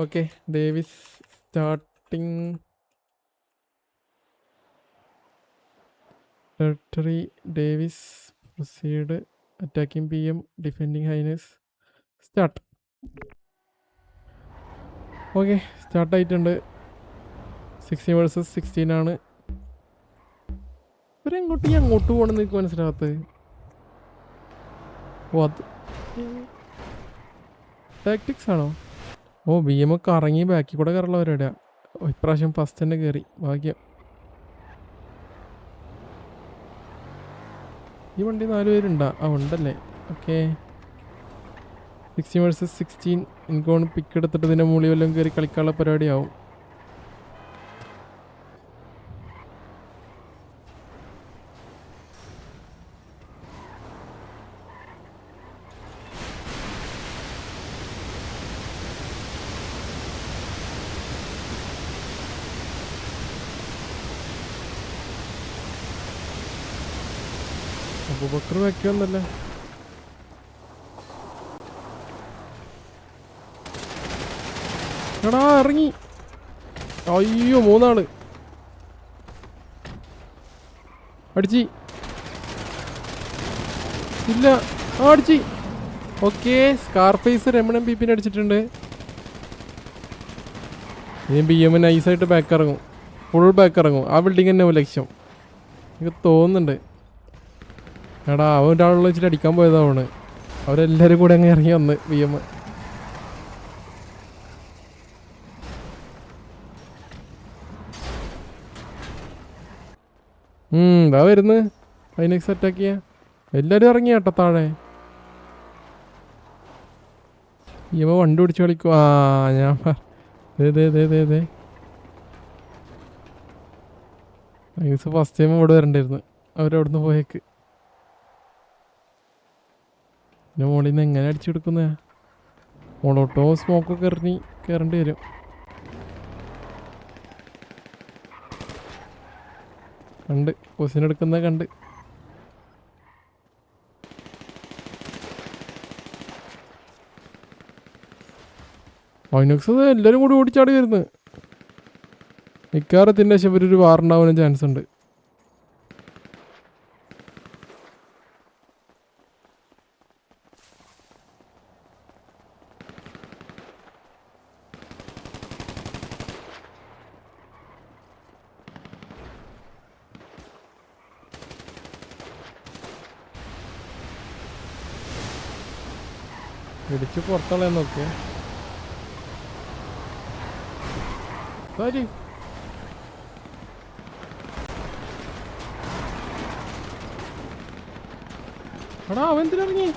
Okay Davis starting territory. Davis proceed. Attacking PM, defending Hynes. Start. Okay സ്റ്റാർട്ടായിട്ടുണ്ട്. 16 versus 16 ആണ്. ഇവരെങ്ങോട്ട് ഈ അങ്ങോട്ട് പോകണമെന്ന് എനിക്ക് മനസ്സിലാകത്ത്. ഓ അത് ടാക്ടിക്സ് ആണോ? ഓ BM ഒക്കെ ഇറങ്ങി ബാക്കിൽ കൂടെ കയറുള്ളവരെവിടെയാ? ഇപ്രാവശ്യം ഫസ്റ്റ് തന്നെ കയറി, ഭാഗ്യം. ഈ വണ്ടി 4 പേരുണ്ടാ? ആ ഉണ്ടല്ലേ. Okay 16 versus 16. എനിക്കോണ് പിക്ക് എടുത്തിട്ട് ഇതിൻ്റെ മുകളിൽ വല്ലതും കയറി കളിക്കാനുള്ള പരിപാടിയാവും. അബൂബക്കർ വയ്ക്കുമെന്നല്ലേ? എടാ ഇറങ്ങി. അയ്യോ 3 ആള് അടിച്ചി. ഇല്ല അടിച്ചി. ഓക്കെ സ്കാർഫേസ് രമണൻ ബിപിനെ അടിച്ചിട്ടുണ്ട്. ഇനി BM നൈസായിട്ട് ബാക്ക് ഇറങ്ങും, ഫുൾ ബാക്ക് ഇറങ്ങും. ആ ബിൽഡിംഗ് തന്നെ ലക്ഷ്യം എനിക്ക് തോന്നുന്നുണ്ട്. എടാ അവൻ ഒരാളുള്ള വെച്ചിട്ട് അടിക്കാൻ പോയതാണ്. അവരെല്ലാവരും കൂടെ അങ്ങ് ഇറങ്ങി വന്ന് BM. ഇതാ വരുന്ന് ഹൈനക്സ് അറ്റാക്ക് ചെയ്യാൻ. എല്ലാവരും ഇറങ്ങി കേട്ടോ താഴെ. BM വണ്ടി പിടിച്ച് കളിക്കും. ആ ഞാൻ ഹൈനക്സ് ഫസ്റ്റ് ടൈം ഇവിടെ വരണ്ടായിരുന്നു. അവരവിടുന്ന് പോയേക്ക്. പിന്നെ മോളിൽ നിന്ന് എങ്ങനെ അടിച്ചെടുക്കുന്ന? മോളോട്ടോ സ്മോക്കൊക്കെ എറിഞ്ഞ് കയറേണ്ടി വരും. കണ്ട് പൊസിഷൻ എടുക്കുന്ന കണ്ട്. ഐനോക്സ് എല്ലാവരും കൂടി ഓടിച്ചാടി വരുന്നു. മിക്കാറത്തിൻ്റെ ശേഷം ഇവരൊരു വാറുണ്ടാവാനും ചാൻസ് ഉണ്ട്. ഇടിച്ച് പുറത്തളയാൻ നോക്കിയേ. എടാ അവൻ എന്തിനിറങ്ങി?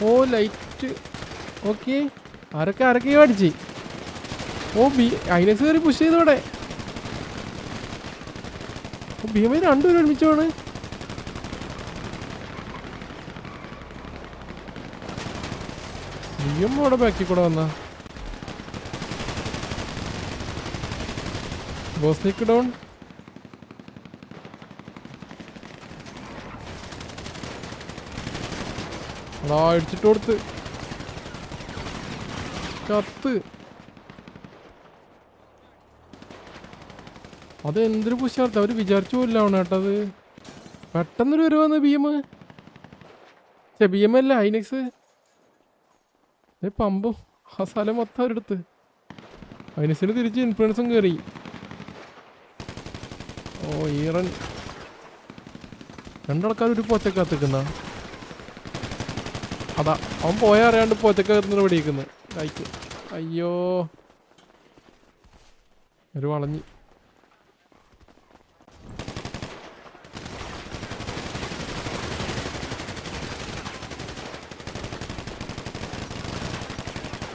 ഓ ലൈറ്റ്. ഓക്കെ ആരൊക്കെയോ അടിച്ച്. ഓ ഐനക്സ് കയറി പുഷ് ചെയ്തോടെ. BM രണ്ടുപേരും ഒരുമിച്ചാണ്. BM അവിടെ ബാക്കിൽ കൂടെ വന്ന ബോസ്നിക്ക് ഡൗൺ. ഇടിച്ചിട്ട് കൊടുത്ത് കത്ത്. അത് എന്തൊരു പുഷാർത്ത, അവര് വിചാരിച്ചു പോലില്ല കേട്ടത്. പെട്ടെന്നൊരു വരുവാന്ന് BM. BM അല്ല ഐനക്സ്. പമ്പും ആ സ്ഥലം മൊത്തം അവരെടുത്ത്. ഐനക്സിന് തിരിച്ച് ഇൻഫ്ലുവൻസും കയറി. ഓ ഈറൻ രണ്ടാൾക്കാർ ഒരു പോച്ചക്കകത്തിക്കുന്ന. അതാ അവൻ പോയാ അറിയാണ്ട് പോച്ചക്കകത്തുനിന്ന് വെടിയിക്കുന്നു കൈക്ക്. അയ്യോ ഒരു വളഞ്ഞി.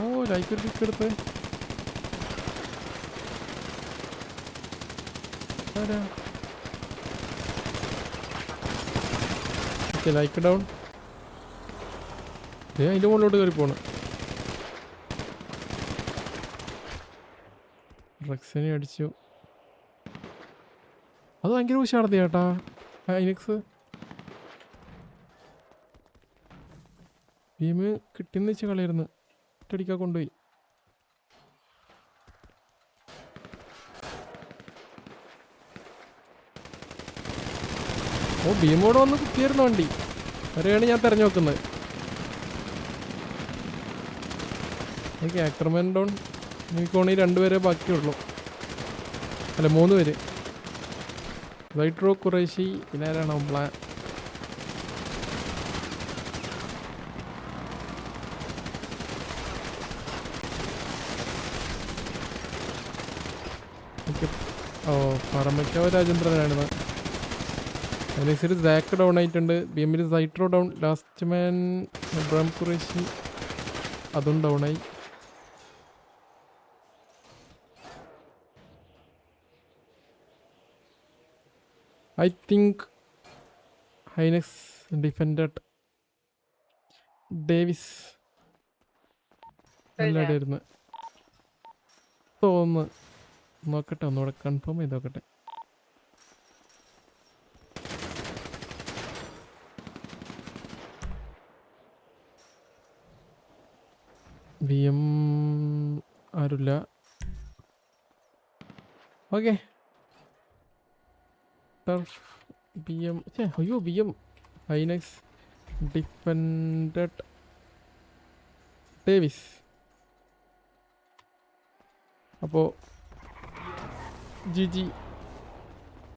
ഓ ലൈക്ക് പിക്ക് എടുത്ത്. Like down. അതിൻ്റെ മുകളിലോട്ട് കയറി പോണ്. റെക്സിനെ അടിച്ചു. അത് ഭയങ്കര ഉഷാർത്തി ചേട്ടാ ഐനക്സ്. ഭീം കിട്ടിയെന്ന് വെച്ച് കളയായിരുന്നു. ഒറ്റയടിക്കാ കൊണ്ടുപോയി. ഓ ഭീമോട് വന്ന് കുത്തിയായിരുന്നു വണ്ടി. അവരെയാണ് ഞാൻ തെരഞ്ഞു നോക്കുന്നത്. എനിക്ക് ആക്രമൻ ഡൗൺ. എനിക്കോണെങ്കിൽ 2 പേരെ ബാക്കിയുള്ളൂ. അല്ല 3 പേര്. വൈറ്റ് റോ ഖുറൈശി പിന്നെ ആരാണോ പ്ലാൻ. ഓ പറമ്പയ്ക്കാവ് രാജേന്ദ്രനായിരുന്നു. അതിനനുസരിച്ച് സാക്ക് ഡൗൺ ആയിട്ടുണ്ട്. ബി എമ്മിൽ സൈട്രോ down. Last man Abram Qureshi അതും ഡൗണായി. I think Hynes defended. Davis നല്ല അടിയായിരുന്നു തോന്നുന്നു. നോക്കട്ടെ, ഒന്നുകൂടെ കൺഫേം ചെയ്ത് നോക്കട്ടെ. ബി എം ആരുമില്ല. Okay B M. അയ്യോ B M Hynes defended Davis. അപ്പോൾ ജി